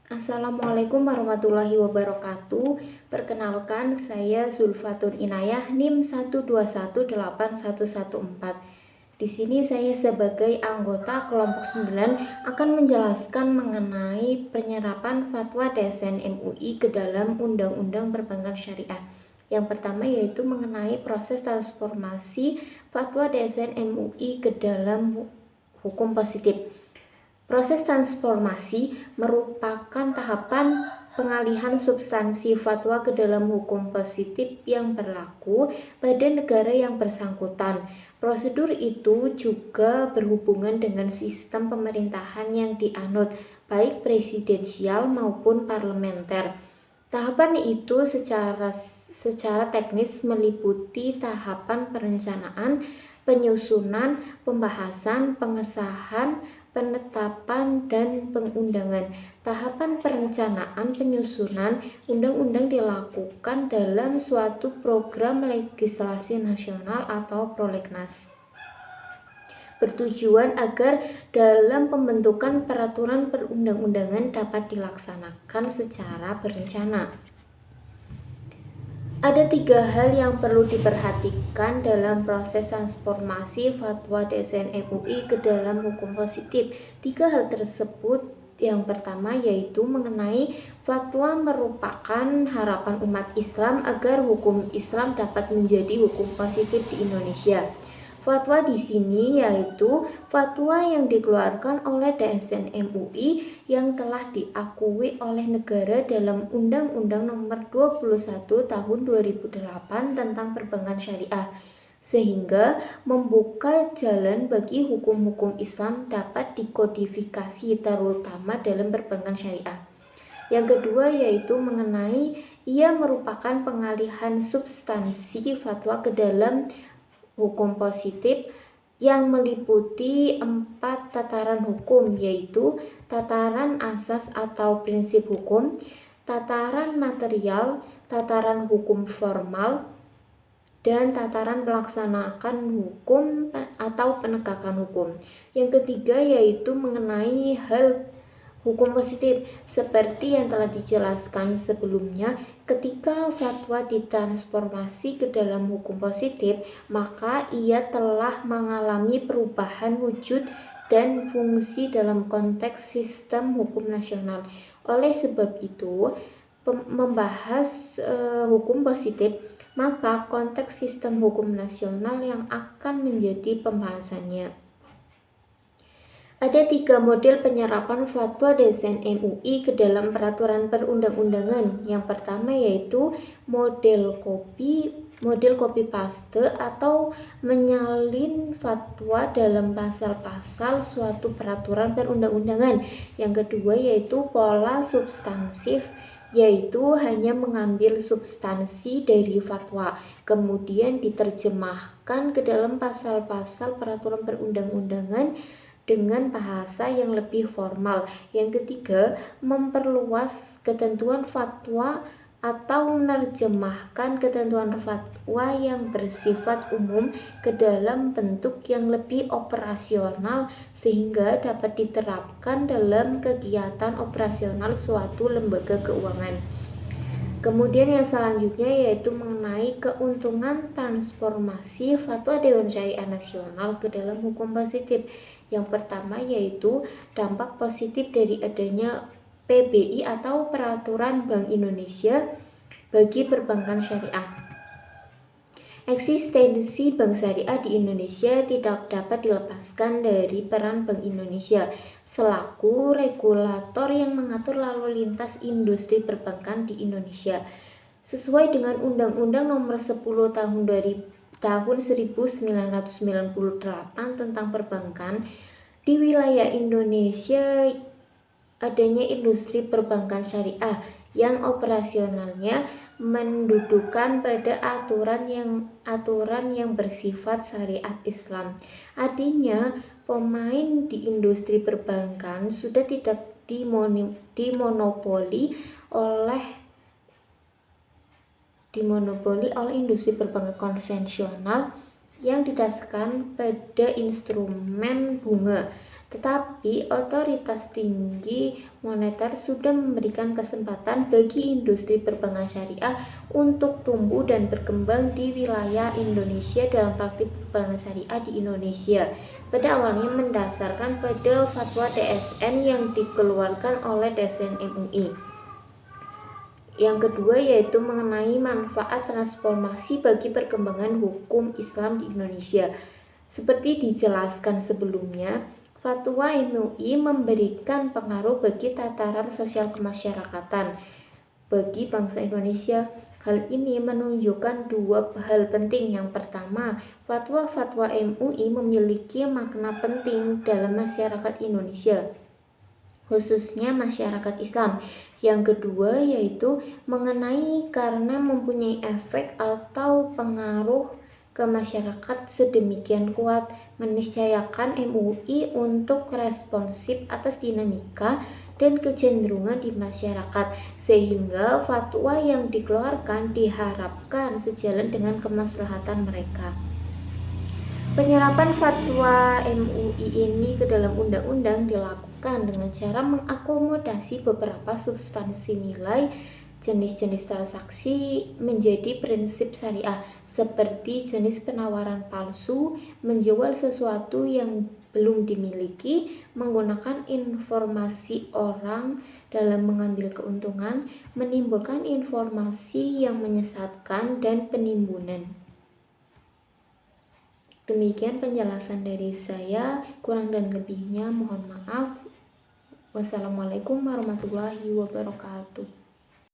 Assalamualaikum warahmatullahi wabarakatuh. Perkenalkan, saya Zulfatun Inayah, NIM 1218114. Di sini saya sebagai anggota kelompok 9 akan menjelaskan mengenai penyerapan fatwa DSN MUI ke dalam Undang-Undang Perbankan Syariah. Yang pertama yaitu mengenai proses transformasi fatwa DSN MUI ke dalam hukum positif. Proses transformasi merupakan tahapan pengalihan substansi fatwa ke dalam hukum positif yang berlaku pada negara yang bersangkutan. Prosedur itu juga berhubungan dengan sistem pemerintahan yang dianut, baik presidensial maupun parlementer. Tahapan itu secara teknis meliputi tahapan perencanaan, penyusunan, pembahasan, pengesahan, penetapan, dan pengundangan. Tahapan perencanaan penyusunan undang-undang dilakukan dalam suatu program legislasi nasional atau prolegnas, bertujuan agar dalam pembentukan peraturan perundang-undangan dapat dilaksanakan secara berencana. Ada 3 hal yang perlu diperhatikan dalam proses transformasi fatwa DSN MUI ke dalam hukum positif. 3 hal tersebut yang pertama yaitu mengenai fatwa merupakan harapan umat Islam agar hukum Islam dapat menjadi hukum positif di Indonesia. Fatwa di sini yaitu fatwa yang dikeluarkan oleh DSN MUI yang telah diakui oleh negara dalam Undang-Undang Nomor 21 Tahun 2008 tentang Perbankan Syariah, sehingga membuka jalan bagi hukum-hukum Islam dapat dikodifikasi terutama dalam perbankan syariah. Yang kedua yaitu mengenai ia merupakan pengalihan substansi fatwa ke dalam hukum positif yang meliputi 4 tataran hukum, yaitu tataran asas atau prinsip hukum, tataran material, tataran hukum formal, dan tataran melaksanakan hukum atau penegakan hukum. Yang ketiga yaitu mengenai hal hukum positif. Seperti yang telah dijelaskan sebelumnya, ketika fatwa ditransformasi ke dalam hukum positif, maka ia telah mengalami perubahan wujud dan fungsi dalam konteks sistem hukum nasional. Oleh sebab itu, membahas hukum positif, maka konteks sistem hukum nasional yang akan menjadi pembahasannya. Ada 3 model penyerapan fatwa DSN MUI ke dalam peraturan perundang-undangan. Yang pertama yaitu model copy paste atau menyalin fatwa dalam pasal-pasal suatu peraturan perundang-undangan. Yang kedua yaitu pola substansif, yaitu hanya mengambil substansi dari fatwa kemudian diterjemahkan ke dalam pasal-pasal peraturan perundang-undangan dengan bahasa yang lebih formal. Yang ketiga, memperluas ketentuan fatwa atau menerjemahkan ketentuan fatwa yang bersifat umum ke dalam bentuk yang lebih operasional sehingga dapat diterapkan dalam kegiatan operasional suatu lembaga keuangan. Kemudian yang selanjutnya yaitu mengenai keuntungan transformasi fatwa Dewan Syariah Nasional ke dalam hukum positif. Yang pertama yaitu dampak positif dari adanya PBI atau Peraturan Bank Indonesia bagi perbankan syariah. Eksistensi bank syariah di Indonesia tidak dapat dilepaskan dari peran Bank Indonesia selaku regulator yang mengatur lalu lintas industri perbankan di Indonesia. Sesuai dengan Undang-Undang Nomor 10 tahun 1998 tentang perbankan, di wilayah Indonesia adanya industri perbankan syariah yang operasionalnya mendudukan pada aturan yang bersifat syariat Islam. Artinya, pemain di industri perbankan sudah tidak dimonopoli oleh industri perbankan konvensional yang didasarkan pada instrumen bunga, Tetapi otoritas tinggi moneter sudah memberikan kesempatan bagi industri perbankan syariah untuk tumbuh dan berkembang di wilayah Indonesia dalam praktik perbankan syariah di Indonesia. Pada awalnya mendasarkan pada fatwa TSN yang dikeluarkan oleh DSN MUI. Yang kedua yaitu mengenai manfaat transformasi bagi perkembangan hukum Islam di Indonesia. Seperti dijelaskan sebelumnya, fatwa MUI memberikan pengaruh bagi tataran sosial kemasyarakatan bagi bangsa Indonesia. Hal ini menunjukkan dua hal penting. Yang pertama, fatwa-fatwa MUI memiliki makna penting dalam masyarakat Indonesia, khususnya masyarakat Islam. Yang kedua yaitu mengenai karena mempunyai efek atau pengaruh ke masyarakat sedemikian kuat, meniscayakan MUI untuk responsif atas dinamika dan kecenderungan di masyarakat, sehingga fatwa yang dikeluarkan diharapkan sejalan dengan kemaslahatan mereka. Penyerapan fatwa MUI ini ke dalam undang-undang dilakukan dengan cara mengakomodasi beberapa substansi nilai jenis-jenis transaksi menjadi prinsip syariah, seperti jenis penawaran palsu, menjual sesuatu yang belum dimiliki, menggunakan informasi orang dalam mengambil keuntungan, menimbulkan informasi yang menyesatkan, dan penimbunan. Demikian penjelasan dari saya, kurang dan lebihnya mohon maaf. Wassalamualaikum warahmatullahi wabarakatuh.